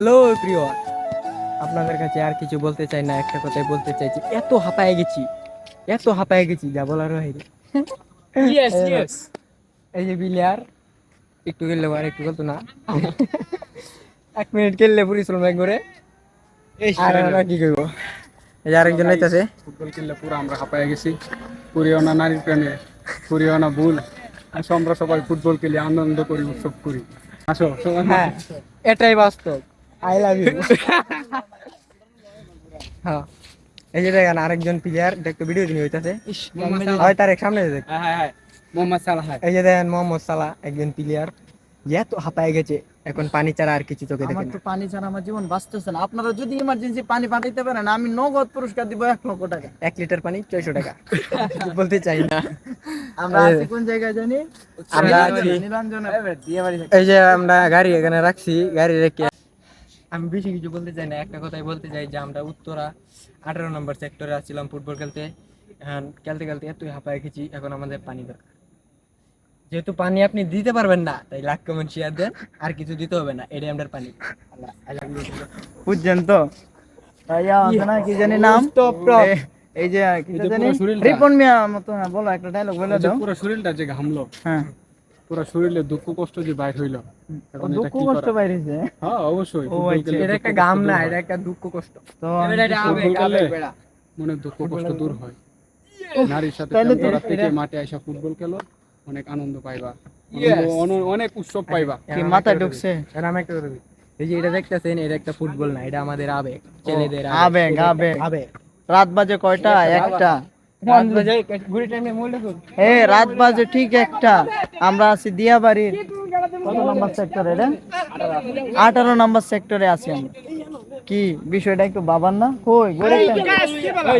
Hello প্রিয়, আপনাদের কাছে আর কিছু বলতে চাই না, একটা কথাই বলতে চাইছি, এত হাঁপায়ে গেছি যা বলার বাইরে। ইয়েস এই দেখো, ইয়েস এই যে বিলিয়ার একটু খেললে আর একটু খেলতো না। 1 মিনিট খেললে পরিশ্রম এক করে। এই আর আমরা কি করবো? এই যে আরেকজন আইতাছে। ফুটবল খেললে পুরো আমরা হাঁপায়ে গেছি। পুরিও না নারীর প্রেমে, পুরিও না ভুল। আসো আমরা সবাই ফুটবল খেলি, আনন্দ করি, উৎসব করি। আসো সবাই। হ্যাঁ, এটাই বাস্তব। I love you. হ্যাঁ, এই যে দেখেন আরেকজন প্লেয়ার, দেখতে ভিডিও দিন হইতাছে। মোহাম্মদ সালাহ। হয় তার সামনে দেখ। হ্যাঁ হ্যাঁ হ্যাঁ, মোহাম্মদ সালাহ। এই যে দেখেন মোহাম্মদ সালাহ, একজন প্লেয়ার, এত হাঁপায়ে গেছে, এখন পানি ছাড়া আর কিছু চোখে দেখে আমার না। তো পানি ছাড়া আমার জীবন বাঁচতেছে না। আপনারা যদি ইমার্জেন্সি পানি পাঠাইতে পারেন, আমি নগদ পুরস্কার দিব 1 লক্ষ টাকা। 1 লিটার পানি 600 টাকা। কিছু বলতে চাই না। আমরা আছি কোন জায়গায় জানি? আমরা আছি নীলাঞ্জনে। এই যে আমরা গাড়ি এখানে রাখছি, গাড়ি রেখে আমি বেশি কিছু বলতে চাই না, একটা কথাই বলতে চাই যে আমরা উত্তরা 18 নম্বর সেক্টরে আসছিলাম ফুটবল খেলতে। এখন খেলতে খেলতে এতই হাঁপায়ে গেছি, এখন আমাদের পানি দরকার। যেহেতু পানি আপনি দিতে পারবেন না, তাই লাইক কমেন্ট শেয়ার দেন, আর কিছু দিতে হবে না, এটাই আমাদের পানি। আল্লাহ, I love you. বুঝছেন তো? ভাইয়া আছে না কি জানি নাম? Stop, stop. এই যে কি এই যে জানি? পুরো শরীরটা। রিপন মিয়া মতো। হ্যাঁ, বলো একটা ডায়লগ বলে এই যে দাও। পুরো শরীরটা যে ঘামলো, হ্যাঁ, পুরো শরীরে দুঃখ কষ্ট যে বাইর হইলো, এখন এটা দুঃখ কি কষ্ট করা? বাইরেছে। হ্যাঁ অবশ্যই, ও ফুটবল আচ্ছা, খেললে এটা দুঃখ একটা কষ্ট গাম দূর না, হয়। এটা একটা দুঃখ কষ্ট। তো ফুটবল খেললে মনে দুঃখ কষ্ট দূর হয়। নারীর সাথে তাহলে প্রেম তো করার থেকে এটা- মাঠে আসা ফুটবল খেলো, অনেক আনন্দ পাইবা, অনেক উৎসব পাইবা। কি মাথায় ঢুকছে? এখন আমি একটা কথা বলি। এই যে এটা দেখতেছেন, এটা একটা ফুটবল না, এটা আমাদের আবেগ, ছেলেদের আবেগ, এটা একটা আবেগ। আবেগ। রাত বাজে কয়টা? একটা। রাত বাজে, ঘুরি টাইমে মূল্য কর। রাত বাজে ঠিক একটা। আমরা আছি দিয়াবাড়ির কত নম্বর সেক্টরে রে? 18 নম্বর সেক্টরে আছি আমরা। কি বিষয়টা একটু বাবার না? কই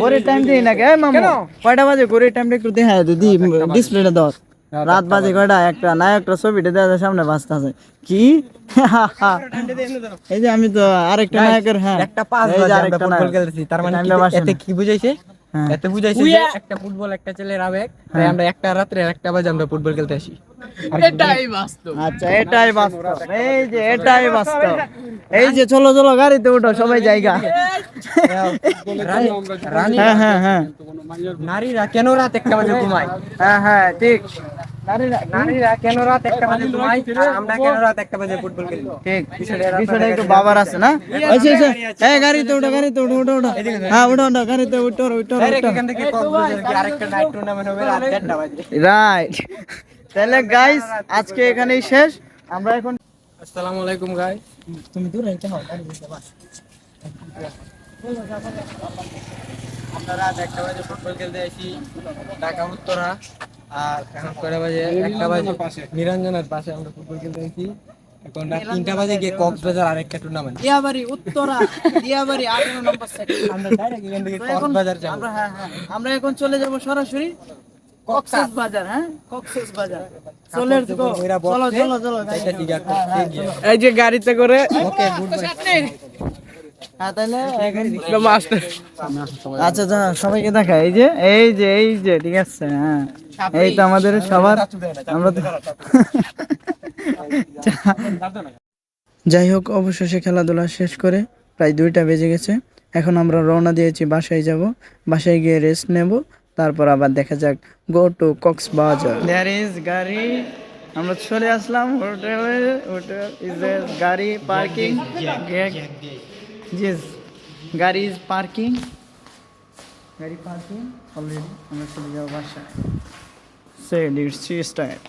ঘড়ির টাইম দিই না কে মামু? কয়টা বাজে ঘড়ির টাইমটা একটু দেখা দিদি, ডিসপ্লেটা দাও। রাত বাজে কয়টা? একটা না, একটা ছবিটা দেওয়া সামনে বাজতে আছে কি? এই যে আমি তো আরেকটা নায়কের, হ্যাঁ একটা 5 এই যে বাজে আমরা আরেকটা ফুটবল নায়ক। খেলতেছি, তার মানে টাইমটা বাসে এতে না। কি বুঝাইছে? হ্যাঁ। এতে বুঝাইছে যে একটা ফুটবল, একটা ছেলের আবেগ, তাই আমরা একটা রাত্রে 1টা বাজে আমরা ফুটবল খেলতে আসি। এটাই বাস্তব। আচ্ছা, এটাই বাস্তব। এই যে এটাই বাস্তব। এই যে চলো চলো গাড়িতে উঠো, সবাই জায়গা। হ্যাঁ হ্যাঁ হ্যাঁ নারীরা কেন রাত 1টা বাজে ঘুমায়? হ্যাঁ হ্যাঁ ঠিক। নারীরা কেন রাত 1টা বাজে ঘুমায়, আর আমরা কেন রাত 1টা বাজে ফুটবল খেলি? ঠিক, বিষয়টা একটু বাবার আছে না? আচ্ছা আচ্ছা, গাড়িতে উঠো, গাড়িতে উঠো, উঠো উঠো। হ্যাঁ উঠো উঠো, গাড়িতে উঠো উঠো ডাইরেক্ট উঠো। এখান থেকে কক্সবাজার কি আরেকটা নাইট টুর্নামেন্ট হবে রাত 1:30 বাজে। রাইট। তাহলে গাইস, আজকে এখানেই শেষ। আমরা এখন আসসালামু আলাইকুম গাইস। তুমি দূর হইতে হও, আমরা রাত 1টা বাজে ফুটবল খেলতে আসি ঢাকা উত্তরা। আর এখন কয়টা বাজে? 1টা বাজে। নিরঞ্জনের পাশে আমরা ফুটবল খেলতে আসি। এখন রাত 3টা বাজে গিয়ে কক্সবাজার আরেকটা টুর্নামেন্ট। দিয়াবাড়ি উত্তরা, দিয়াবাড়ি 18 নম্বর সেক্টর। আমরা ডাইরেক্ট এখান থেকে তো এখন কক্সবাজার যাবো। আমরা, হ্যাঁ হ্যাঁ, আমরা এখন চলে যাব সরাসরি কক্সেস বাজার। হ্যাঁ, কক্সেস বাজার। চলে গো, চলো চলো চলো। এই যে গাড়িতে করে। ওকে, গুড বাই। হ্যাঁ তাহলে আচ্ছা আচ্ছা, সবাইকে দেখা। এই যে এই যে এই যে ঠিক আছে। হ্যাঁ, এই তো আমাদের সবার। আমরা তো যাই হোক, অবশেষে খেলাধুলা শেষ করে প্রায় 2টা বেজে গেছে। এখন আমরা রওনা দিয়েছি, বাসায় যাব। বাসায় গিয়ে রেস্ট নেব, তারপর আবার দেখা যাক go to Cox's Bazar. There is গাড়ি। আমরা চলে আসলাম হোটেলে। হোটেল ইজ গাড়ি পার্কিং। Yes, গাড়ি ইজ পার্কিং। গাড়ি পার্কিং অলরেডি। আমরা চলে যাবো বাসায়। সে লিটস স্টার্ট।